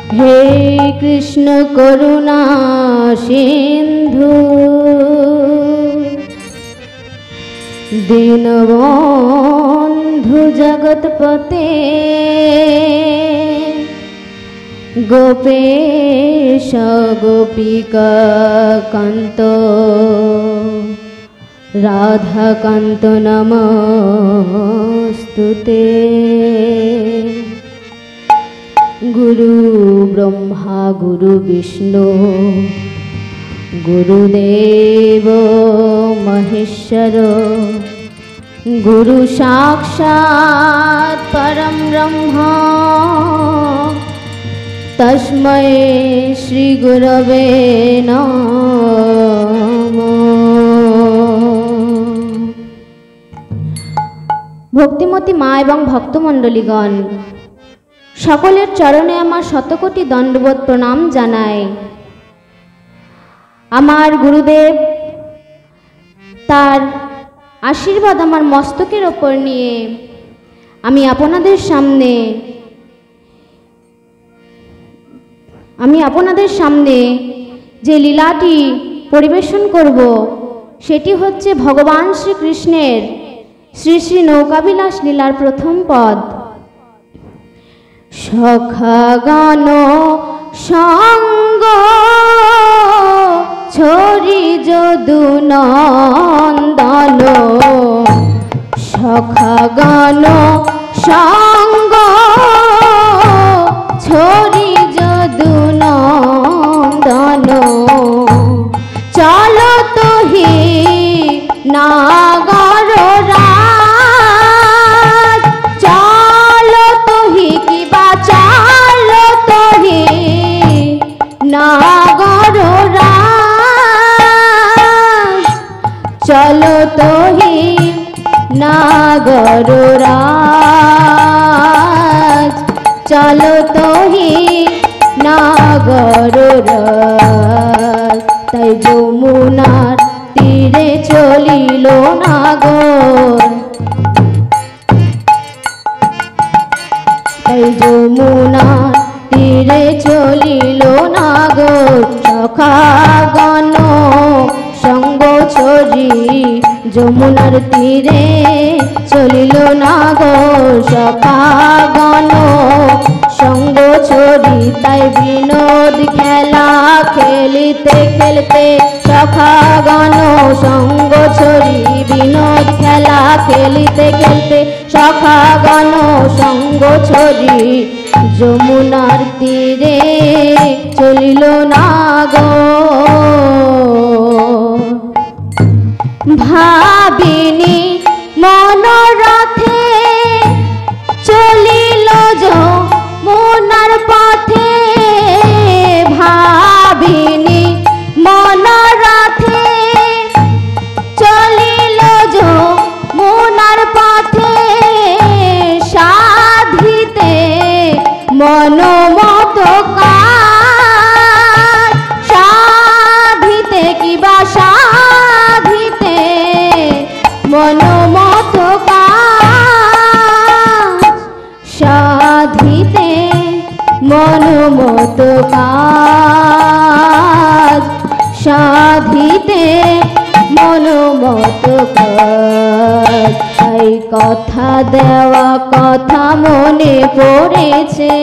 हे कृष्ण करुणा सिंधु दीनबंधु जगतपते गोपेश गोपिका कांत राधाकांत नमस्तुते। गुरु ब्रह्मा गुरु विष्णु गुरुदेव महेश्वर गुरु साक्षात् परम ब्रह्म तस्मै श्री गुरवे नमः। भक्तिमती मा एवं भक्तमंडलीगण सकलेर चरणे आमार शतकोटी दंडवत प्रणाम जानाई। आमार गुरुदेव तार आशीर्वाद आमार मस्तकेर ओपर निये आमी आपनादेर सामने जे लीलाटी परिवेशन करब सेटी होच्छे भगवान श्रीकृष्णेर श्री श्री नौकाবিলাস लीलार प्रथम पद। सखागण संग छोरी যদুনন্দন सखागण संग छोरी যদুনন্দন चलो तो ही नागर राज चलो तो ही की चलो तो ही नागर राज चलो तो ही नागर राज चलो तो ही नागर राज। ताई যমুনার তীরে চলিল নাগর তাই যমুনার তীরে চলিল নাগর সখাগণ সঙ্গ ছড়ি যমুনার তীরে চলিল নাগর সখাগণ সঙ্গ ছড়ি তাই বিনোদ খেলা খেলিতে খেলতে সখাগণ সঙ্গ ছড়ি বিনোদ খেলা খেলিতে খেলতে সখাগণ সঙ্গ ছড়ি যমুনার তীরে চলিল নাগর। ভাবিনী মনোরথে চলিল যমুনার পথে ভাবিনী মনোরথে চলিল যমুনার পথে সাধিতে মনোমত কাজ সাধিতে কিবা সাধিতে মনোমত কাজ সাধিতে মনোমত কাজ সাধিতে মনোমত কাজ। তাই কথা দেওয়া কথা মনে পড়েছে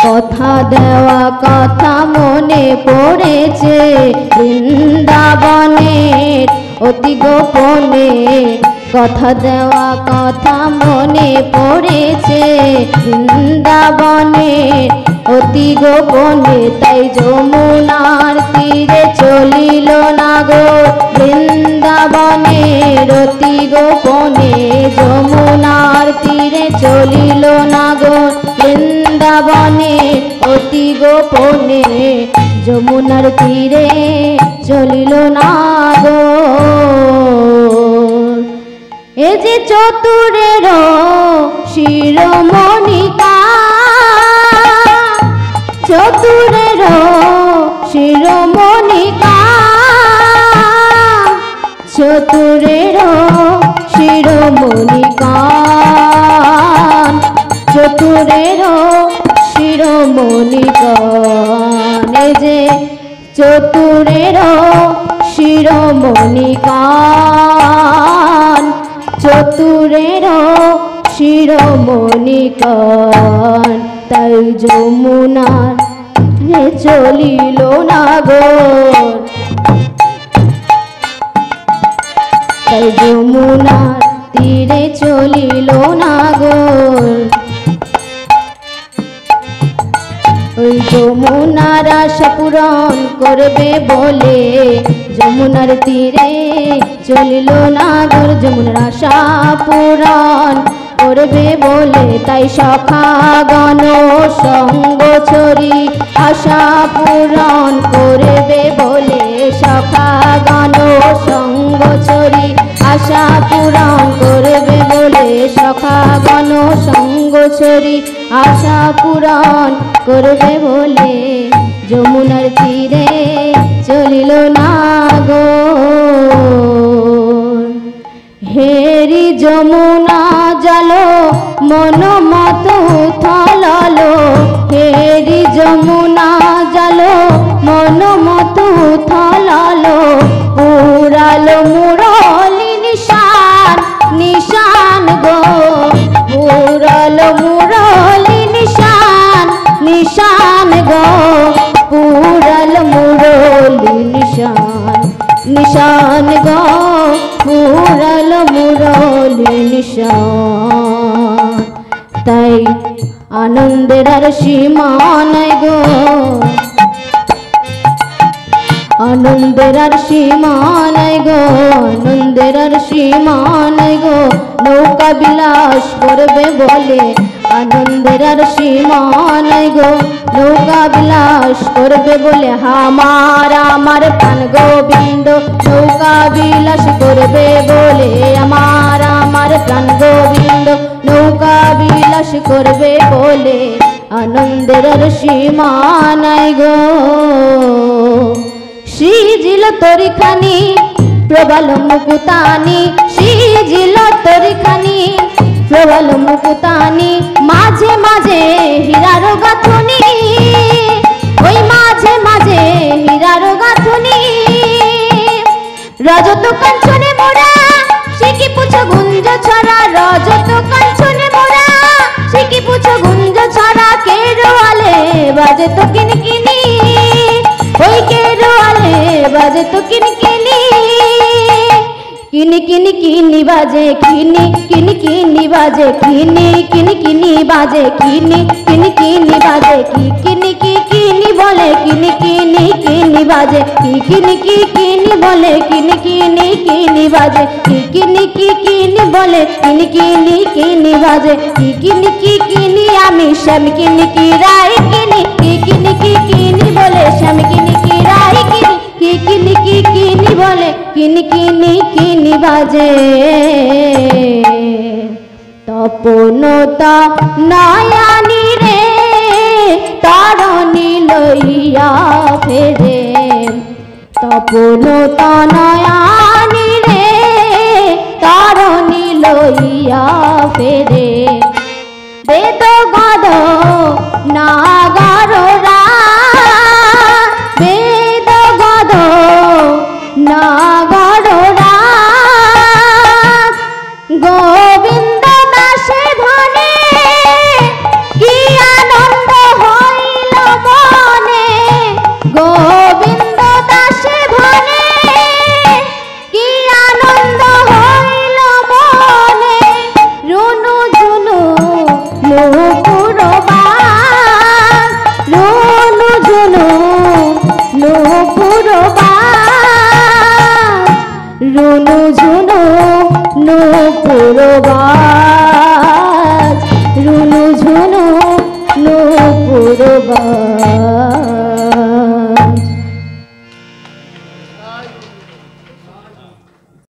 কথা দেওয়া কথা মনে পড়েছে বৃন্দাবনের অতি গোপনে কথা দেওয়া কথা মনে পড়েছে বৃন্দাবনের অতি গোপনে তাই যমুনার তীরে চলিল নাগর বৃন্দাবনের অতি গোপনে যমুনার তীরে চলিল নাগর বৃন্দাবনের অতি গোপনে যমুনার তীরে চলিল নাগর। এ যে চতুরের শিরোমণিকা চতুরের শিরোমণিকা চতুরের শিরোমণিকা চতুরের শিরোমণি কান, যে চতুরের শিরোমণি কান, চতুরের শিরোমণি কান। তাই যমুনার রে চলিল নাগর, তাই যমুনার তীরে চলিল নাগর। ওই যমুনার আশা পূরণ করবে বলে যমুনার তীরে চলিল নাগর, যমুনার আশা পূরণ করবে বলে তাই সখাগণ সঙ্গ ছড়ি আশা পূরণ করবে বলে সখাগণ সঙ্গ ছড়ি আশা পূরণ করবে বলে সখাগণ সঙ্গ ছড়ি আশা পূরণ করবে বলে যমুনার তীরে চলিল নাগর। হেরি যমুনা জল মন মত থলালো, হেরি যমুনা জল মন মত থলালো, পুরালো মুরলি নিশান নিশান গো, পুরালো মুরলি নিশান নিশান গো, পুরালো মুরলি নিশান নিশান গো, পুরালো মুরলি নিশান। তাই আনন্দের আর সীমা নাই গো, আনন্দের আর সীমা নাই গো, আনন্দের আর সীমা নাই গো, নৌকা বিলাস করবে বলে আনন্দের আর সীমা নাই গো, নৌকা বিলাস করবে বলে আমার আমার প্রাণ গোবিন্দ, নৌকা বিলাস করবে বলে আমার আমার প্রাণ গোবিন্দ, নৌকা বিলাস করবে বলে আনন্দের আর সীমা নাই গো। শ্রীজিল তরিখানি প্রবল মুকুতানি, শ্রীজিল তরিখানি প্রবল মুকুতানি, মাঝে মাঝে হীরার গাঁথনি, ওই মাঝে মাঝে হীরার গাঁথনি, রজত কাঞ্চনে মোরা শিখি পুছ গুঞ্জ ছড়া, রজত কাঞ্চনে মোরা শিখি পুছ গুঞ্জ ছড়া, কে রোয়ালে বাজে তো কিনকিনি, ওই কে রোয়ালে বাজে তো কিনকিনি, কিনি কিনি কিনি বাজে কিনি কিনি কিনি বাজে কিনি কিনি কিনি বাজে কিনি কিনি কিনি বাজে কি কিনি কি কিনি বলে কিনি কিনি কিনি বাজে কি কিনি কি কিনি বলে কিনি কিনি কিনি বাজে কি কিনি কি কিনি বলে কিনি কিনি কিনি বাজে কি কিনি কি কিনি আমি শ্যাম কিনি কি রাই কিনি কি কিনি কি কিনি বলে শ্যাম কিনি কি রাই কিনি কি কিনি কি কিনি বলে কিনি কিনি কিনি বাজে। তপনতা নয়নি রে তারণী লইয়া ফেরে, তপনতা নয়নি রে তারণী লইয়া ফেরে, বেদ গদ নাগার